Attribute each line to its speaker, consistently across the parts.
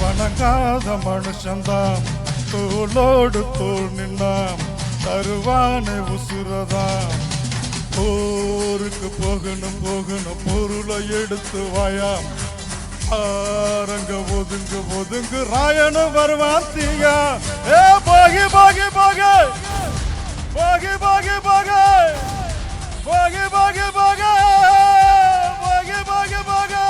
Speaker 1: வணங்காத மனுஷன்தான் தோளோடு தோள் நின்னாம் தருவானே உசுரதான். போருக்கு போகணும் போகணும் பொருளை எடுத்து வாயாம் ஆரங்க ஒதுங்கு ஒதுங்கு ராயனும் வருவான் தீயா. ஏ போகி போகி போகி போகி போகி போகி போகி போகி போகி போகி போகி போகி.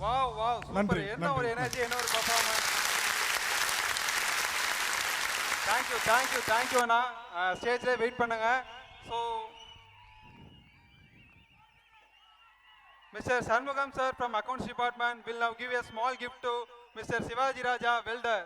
Speaker 2: Wow wow super.
Speaker 1: நன்றி,
Speaker 2: என்ன ஒரு
Speaker 1: நன்றி.
Speaker 2: எனர்ஜி, என்ன ஒரு பெர்ஃபார்மன்ஸ். தேங்க்யூ தேங்க்யூ தேங்க்யூ அண்ணா. ஸ்டேஜ்ல வெயிட் பண்ணுங்க. So Mr. Shanmugam sir from Accounts Department will now give a small gift to Mr. Sivaji Raja Welder.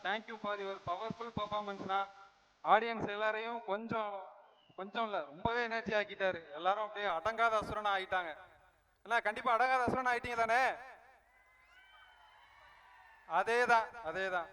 Speaker 2: Thank you for your powerful performance னா. ஆடியன்ஸ் எல்லாரையும் கொஞ்சம் இல்லை ரொம்பவே எனர்ஜி ஆக்கிட்டாரு. எல்லாரும் அப்படியே அடங்காத அசுரனா ஆயிட்டாங்க. அண்ணா கண்டிப்பா அடங்காத அசுரனா ஆயிட்டீங்க தானே? அதேதான் அதேதான்.